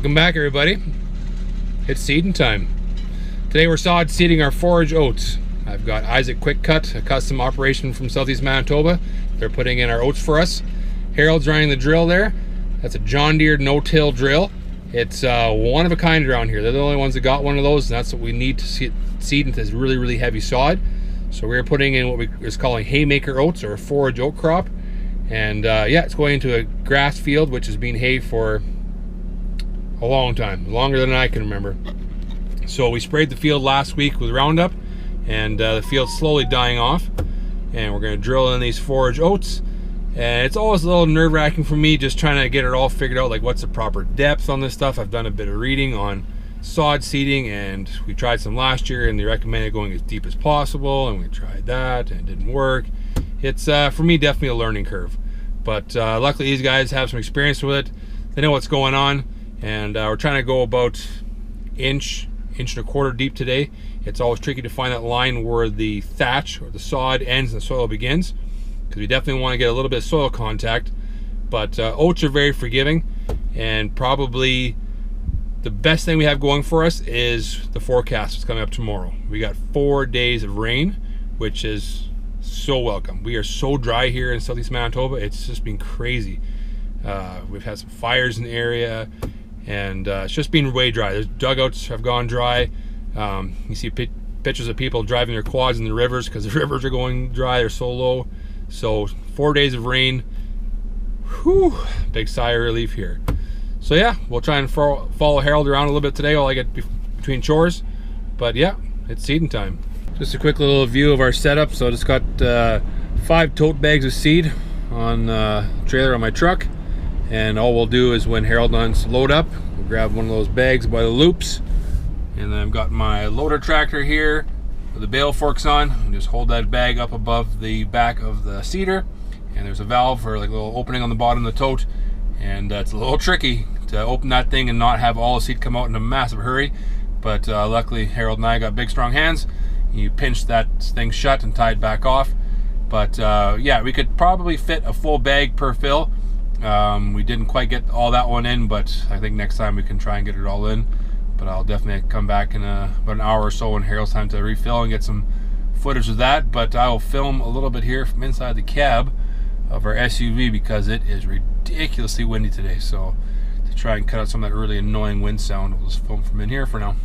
Welcome back, everybody. It's seeding time. Today we're sod seeding our forage oats. I've got Isaac Quick Cut, a custom operation from Southeast Manitoba. They're putting in our oats for us. Harold's running the drill there. That's a John Deere no-till drill. It's one of a kind around here. They're the only ones that got one of those, and that's what we need to seed into this really heavy sod. So we're putting in what we is calling haymaker oats, or a forage oat crop. And yeah, it's going into a grass field which has been hay for a long time, longer than I can remember. So we sprayed the field last week with Roundup, and the field's slowly dying off, and we're going to drill in these forage oats. And it's always a little nerve-wracking for me just trying to get it all figured out, like what's the proper depth on this stuff. I've done a bit of reading on sod seeding, and we tried some last year, and they recommended going as deep as possible, and we tried that and it didn't work. It's for me definitely a learning curve, but luckily these guys have some experience with it. They know what's going on, and we're trying to go about inch and a quarter deep today. It's always tricky to find that line where the thatch or the sod ends and the soil begins, because we definitely want to get a little bit of soil contact. But oats are very forgiving, and probably the best thing we have going for us is the forecast that's coming up tomorrow. We got 4 days of rain, which is so welcome. We are so dry here in Southeast Manitoba. It's just been crazy. We've had some fires in the area, and it's just been way dry. There's dugouts have gone dry. You see pictures of people driving their quads in the rivers because the rivers are going dry. They're so low. So 4 days of rain. Whew, big sigh of relief here. So yeah, we'll try and follow Harold around a little bit today while I get between chores. But yeah, it's seeding time. Just a quick little view of our setup. So I just got 5 tote bags of seed on the trailer on my truck. And all we'll do is when Harold wants to load up, we'll grab one of those bags by the loops. And then I've got my loader tractor here with the bale forks on. And just hold that bag up above the back of the seeder. And there's a valve or like a little opening on the bottom of the tote. And it's a little tricky to open that thing and not have all the seed come out in a massive hurry. But luckily Harold and I got big strong hands. You pinch that thing shut and tie it back off. But yeah, we could probably fit a full bag per fill. We didn't quite get all that one in, but I think next time we can try and get it all in. But I'll definitely come back in about an hour or so when Harold's time to refill and get some footage of that. But I will film a little bit here from inside the cab of our SUV because it is ridiculously windy today. So to try and cut out some of that really annoying wind sound, we'll just film from in here for now.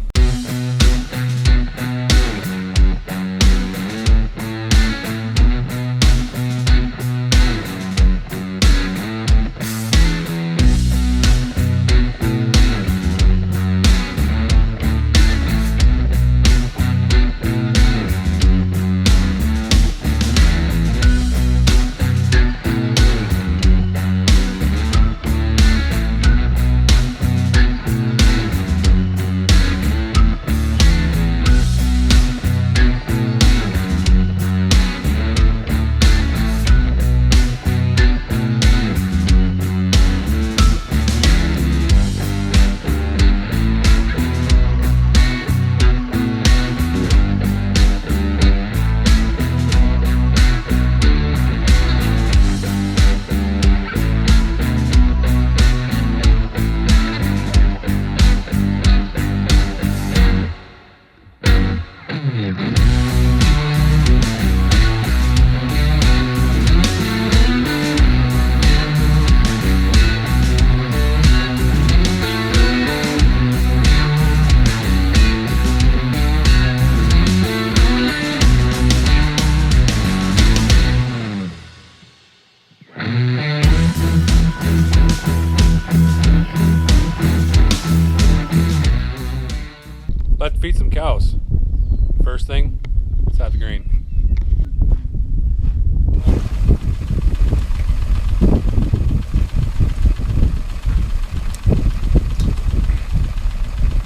Let's feed some cows. First thing, let's have the grain.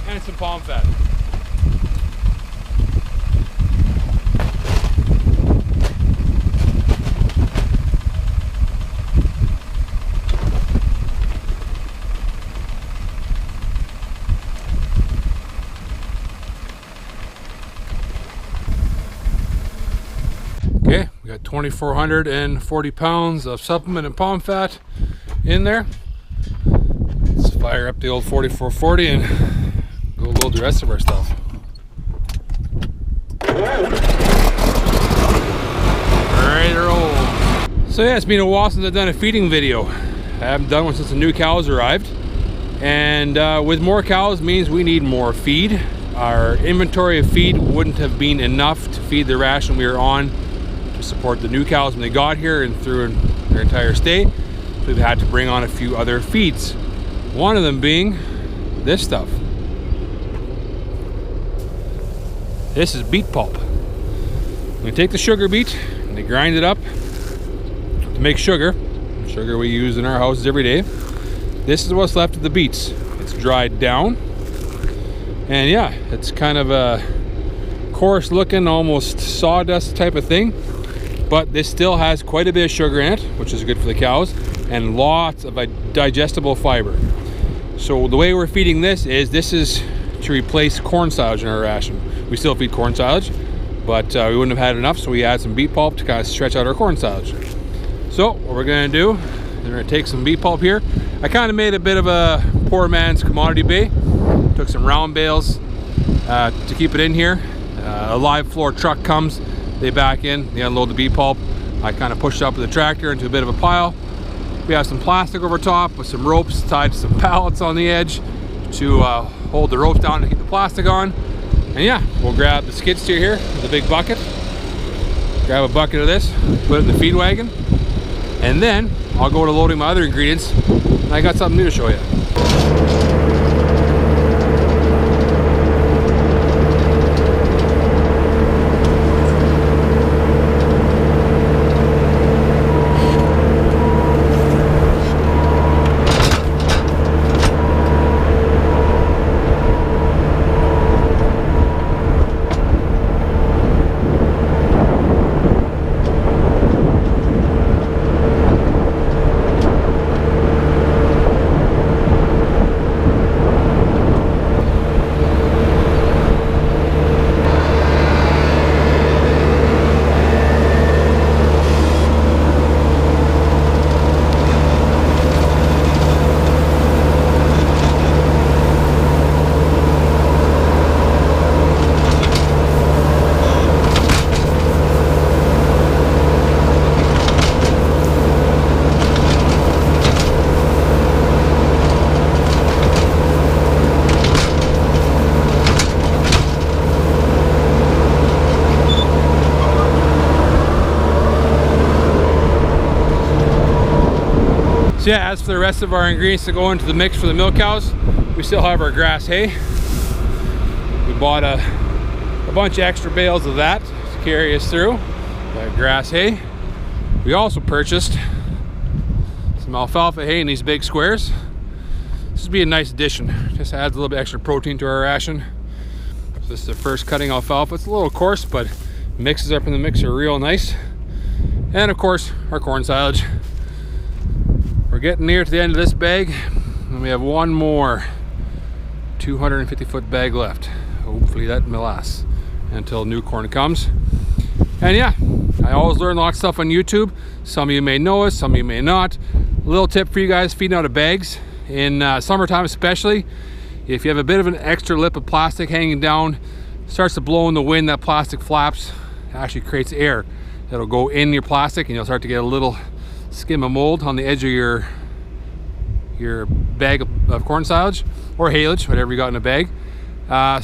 And some palm fat. Okay, we got 2,440 pounds of supplement and palm fat in there. Let's Fire up the old 4440 and go load the rest of our stuff. Ready to roll. So yeah, it's been a while since I've done a feeding video. I haven't done one since the new cows arrived. And with more cows means we need more feed. Our inventory of feed wouldn't have been enough to feed the ration we were on to support the new cows when they got here and through their entire stay. So we've had to bring on a few other feeds. One of them being this stuff. This is beet pulp. We take the sugar beet and they grind it up to make sugar. Sugar we use in our houses every day. This is what's left of the beets. It's dried down. And yeah, it's kind of a coarse looking, almost sawdust type of thing. But this still has quite a bit of sugar in it, which is good for the cows, and lots of a digestible fiber. So the way we're feeding this is to replace corn silage in our ration. We still feed corn silage, but we wouldn't have had enough, so we add some beet pulp to kind of stretch out our corn silage. So what we're gonna do, we're gonna take some beet pulp here. I kind of made a bit of a poor man's commodity bay. Took some round bales to keep it in here. A live floor truck comes, they back in, they unload the beet pulp. I kind of pushed it up with the tractor into a bit of a pile. We have some plastic over top with some ropes tied to some pallets on the edge to hold the ropes down to keep the plastic on. And yeah, we'll grab the skid steer here with a big bucket. Grab a bucket of this, put it in the feed wagon. And then I'll go to loading my other ingredients. And I got something new to show you. So yeah, as for the rest of our ingredients to go into the mix for the milk cows, we still have our grass hay. We bought a bunch of extra bales of that to carry us through. That grass hay. We also purchased some alfalfa hay in these big squares. This would be a nice addition. Just adds a little bit extra protein to our ration. So this is the first cutting alfalfa. It's a little coarse, but mixes up in the mixer real nice. And of course, our corn silage. We're getting near to the end of this bag, and we have one more 250-foot bag left. Hopefully that will last until new corn comes. And yeah, I always learn lots of stuff on YouTube. Some of you may know it, some of you may not. A little tip for you guys feeding out of bags in summertime, especially if you have a bit of an extra lip of plastic hanging down, starts to blow in the wind, that plastic flaps, it actually creates air that'll go in your plastic, and you'll start to get a little skim of mold on the edge of your bag of corn silage or haylage, whatever you got in a bag.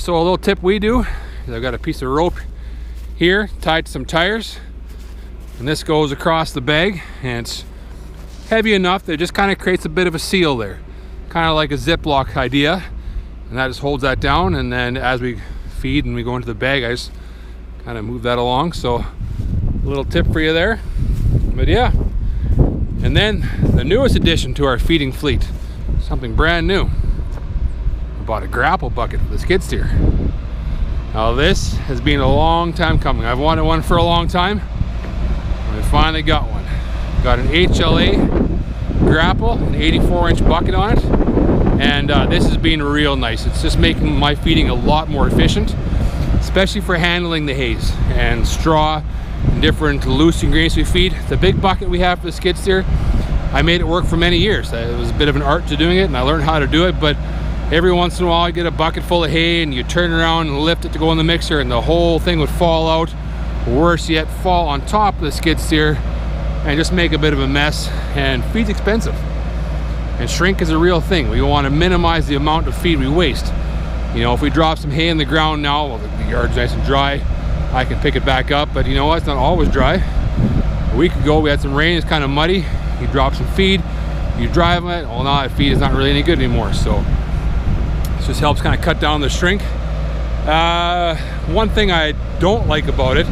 So a little tip we do is I've got a piece of rope here tied to some tires, and this goes across the bag, and it's heavy enough that it just kind of creates a bit of a seal there, kind of like a Ziploc idea, and that just holds that down. And then as we feed and we go into the bag, I just kind of move that along. So a little tip for you there. But yeah, and then the newest addition to our feeding fleet, something brand new. I bought a grapple bucket for the skid steer. Now this has been a long time coming. I've wanted one for a long time, and I finally got one. Got an HLA grapple, an 84-inch bucket on it, and this has been real nice. It's just making my feeding a lot more efficient, especially for handling the hays and straw and different loose ingredients we feed. The big bucket we have for the skid steer I made it work for many years. It was a bit of an art to doing it, and I learned how to do it, but every once in a while you get a bucket full of hay and you turn around and lift it to go in the mixer and the whole thing would fall out. Worse yet, fall on top of the skid steer and just make a bit of a mess. And feed's expensive. And shrink is a real thing. We want to minimize the amount of feed we waste. You know, if we drop some hay in the ground now, well, the yard's nice and dry, I can pick it back up, but you know what, it's not always dry. A week ago we had some rain, it's kind of muddy. You drop some feed, you drive it, well now that feed is not really any good anymore. So this just helps kind of cut down the shrink. One thing I don't like about it,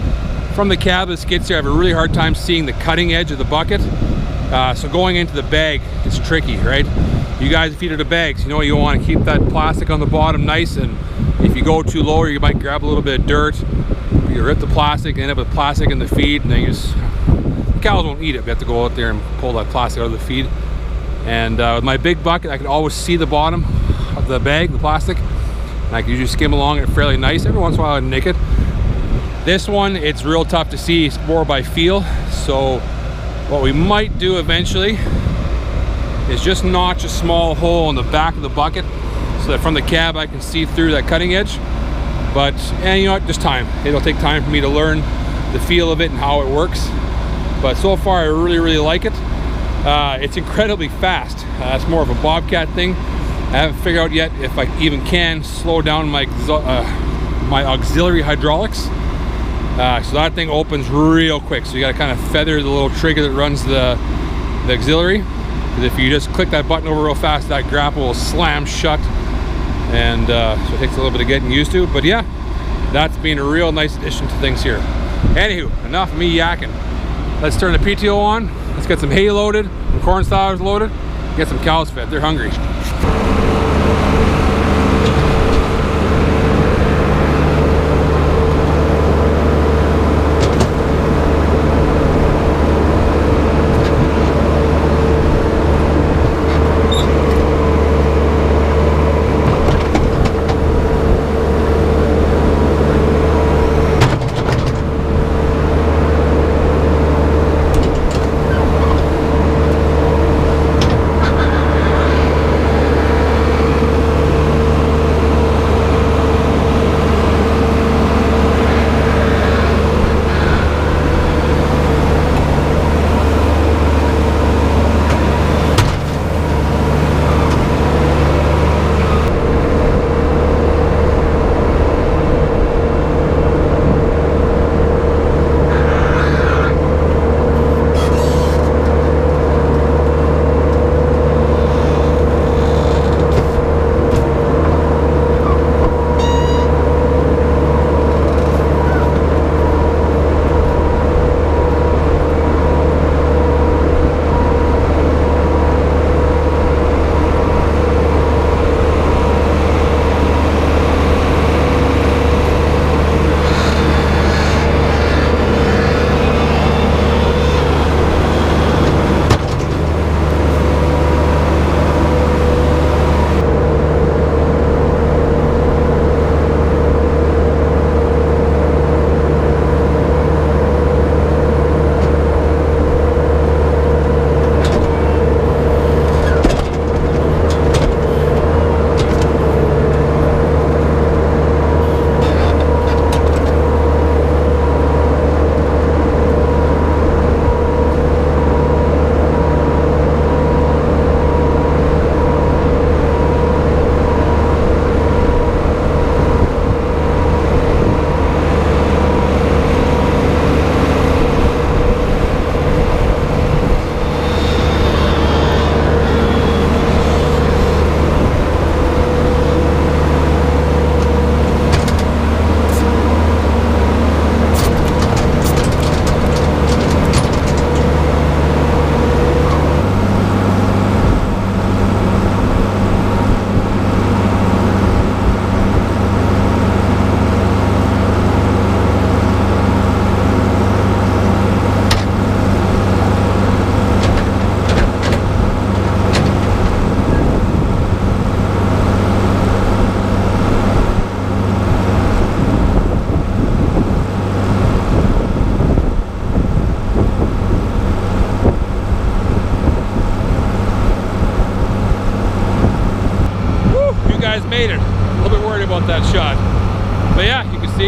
from the cab of the skid steer I have a really hard time seeing the cutting edge of the bucket. So going into the bag is tricky, right? You guys feed it a bags, you know, you want to keep that plastic on the bottom nice, and if you go too low you might grab a little bit of dirt, you rip the plastic, end up with plastic in the feed, and then you just, the cows won't eat it. We have to go out there and pull that plastic out of the feed. And with my big bucket I can always see the bottom of the bag, the plastic, and I can usually skim along it fairly nice. Every once in a while I nick it. This one, it's real tough to see, it's more by feel. So what we might do eventually is just notch a small hole in the back of the bucket so that from the cab I can see through that cutting edge. But, and you know what, just time. It'll take time for me to learn the feel of it and how it works. But so far I really like it. It's incredibly fast. It's more of a bobcat thing. I haven't figured out yet if I even can slow down my auxiliary hydraulics. So that thing opens real quick. So you got to kind of feather the little trigger that runs the auxiliary. Because if you just click that button over real fast, that grapple will slam shut. And so it takes a little bit of getting used to. But yeah, that's been a real nice addition to things here. Anywho, enough of me yakking. Let's turn the PTO on. Let's get some hay loaded, some corn stalks loaded, get some cows fed. They're hungry.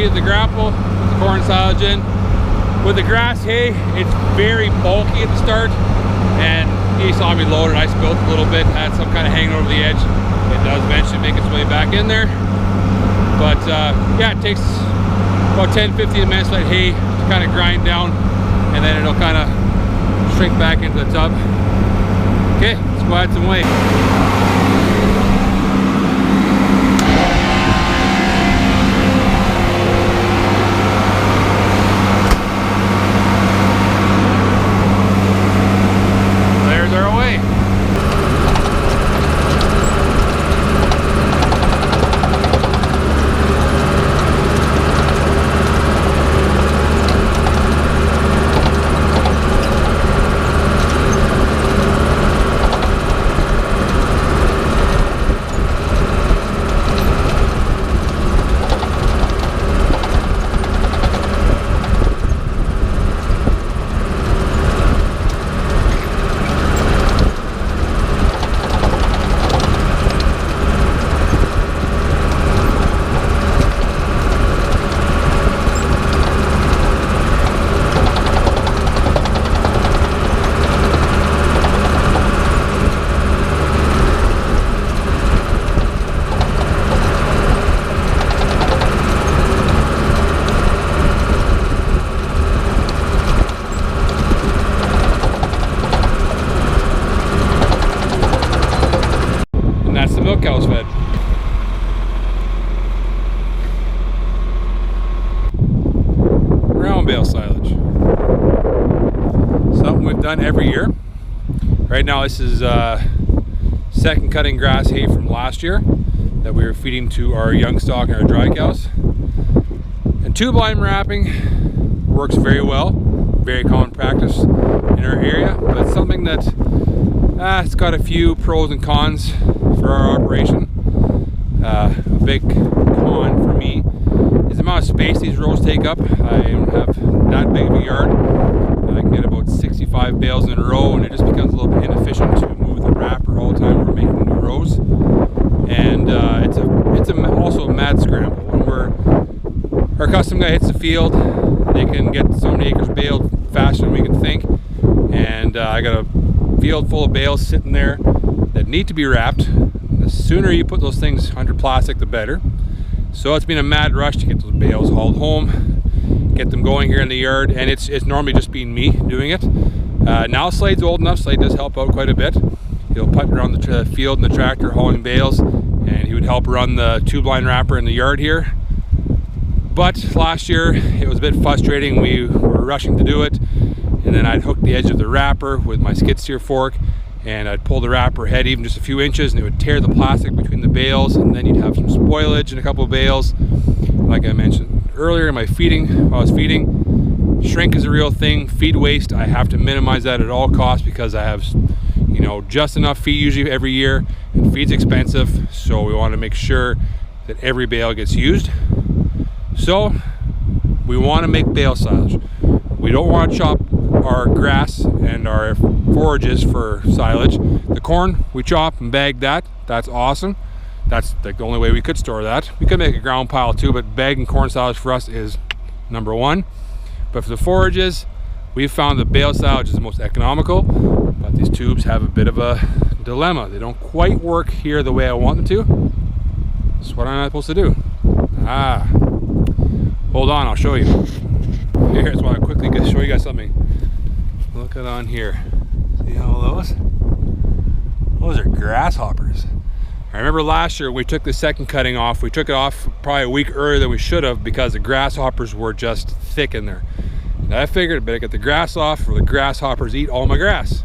seated the grapple, put the corn silage in. With the grass hay, it's very bulky at the start, and he saw me load it. I spilled a little bit, had some kind of hanging over the edge. It does eventually make its way back in there. But yeah, it takes about 10-15 minutes for that hay to kind of grind down, and then it'll kind of shrink back into the tub. Okay, let's go add some weight. Cows fed. Round bale silage. Something we've done every year. Right now this is second cutting grass hay from last year that we were feeding to our young stock and our dry cows. And tube line wrapping works very well. Very common practice in our area, but it's something that it's got a few pros and cons for our operation. A big con for me is the amount of space these rows take up. I don't have that big of a yard. I can get about 65 bales in a row, and it just becomes a little bit inefficient to move the wrapper all the time when we're making new rows. And it's also a mad scramble. When our custom guy hits the field, they can get so many acres baled faster than we can think. And I got a field full of bales sitting there that need to be wrapped. The sooner you put those things under plastic, the better. So it's been a mad rush to get those bales hauled home, get them going here in the yard, and it's normally just been me doing it. Now Slade's old enough. Slade does help out quite a bit. He'll putt around the field in the tractor hauling bales, and he would help run the tube line wrapper in the yard here. But last year it was a bit frustrating. We were rushing to do it, and then I'd hook the edge of the wrapper with my skid steer fork, and I'd pull the wrapper head even just a few inches, and it would tear the plastic between the bales, and then you'd have some spoilage in a couple of bales. Like I mentioned earlier in my feeding, while I was feeding, shrink is a real thing. Feed waste, I have to minimize that at all costs because I have, you know, just enough feed usually every year, and feed's expensive, so we want to make sure that every bale gets used. So we want to make bale silage. We don't want to chop our grass and our forages for silage. The corn, we chop and bag that. That's awesome. That's the only way we could store that. We could make a ground pile too, but bagging corn silage for us is number one. But for the forages, we've found that bale silage is the most economical, but these tubes have a bit of a dilemma. They don't quite work here the way I want them to. That's what I'm supposed to do. Hold on, I'll show you. Here, I just want to quickly show you guys something. Look at on here. See all those? Those are grasshoppers. I remember last year we took the second cutting off. We took it off probably a week earlier than we should have because the grasshoppers were just thick in there. And I figured I better get the grass off or the grasshoppers eat all my grass.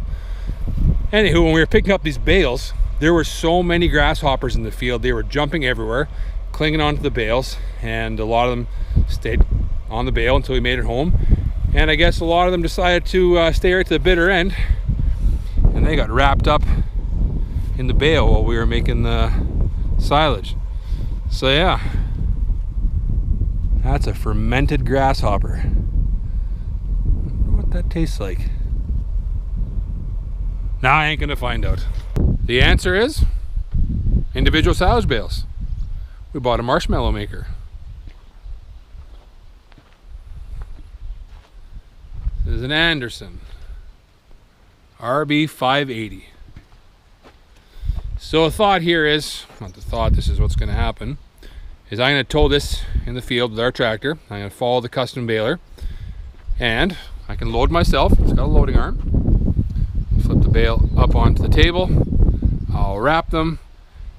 Anywho, when we were picking up these bales, there were so many grasshoppers in the field. They were jumping everywhere, clinging onto the bales, and a lot of them stayed on the bale until we made it home. And I guess a lot of them decided to stay right to the bitter end, and they got wrapped up in the bale while we were making the silage. So yeah, that's a fermented grasshopper. I wonder what that tastes like. Now I ain't gonna find out. The answer is individual silage bales. We bought a marshmallow maker. is an Anderson RB 580. So a thought here is, not the thought, this is what's going to happen, is I'm going to tow this in the field with our tractor. I'm going to follow the custom baler, and I can load myself. It's got a loading arm. Flip the bale up onto the table. I'll wrap them,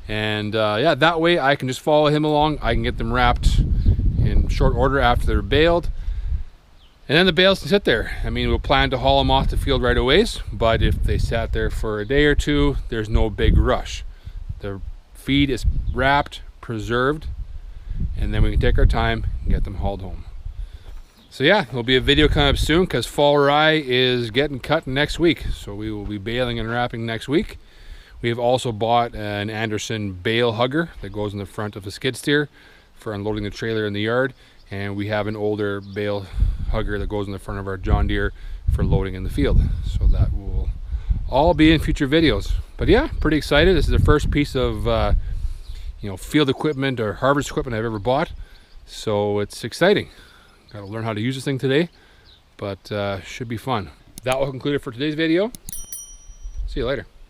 and yeah, that way I can just follow him along. I can get them wrapped in short order after they're baled, and then the bales can sit there. I mean, we'll plan to haul them off the field right away, but if they sat there for a day or two, there's no big rush. The feed is wrapped, preserved, and then we can take our time and get them hauled home. So yeah, there'll be a video coming up soon because fall rye is getting cut next week. So we will be baling and wrapping next week. We have also bought an Anderson bale hugger that goes in the front of the skid steer for unloading the trailer in the yard. And we have an older bale hugger that goes in the front of our John Deere for loading in the field. So that will all be in future videos. But yeah, pretty excited. This is the first piece of field equipment or harvest equipment I've ever bought. So it's exciting. Got to learn how to use this thing today, but should be fun. That will conclude it for today's video. See you later.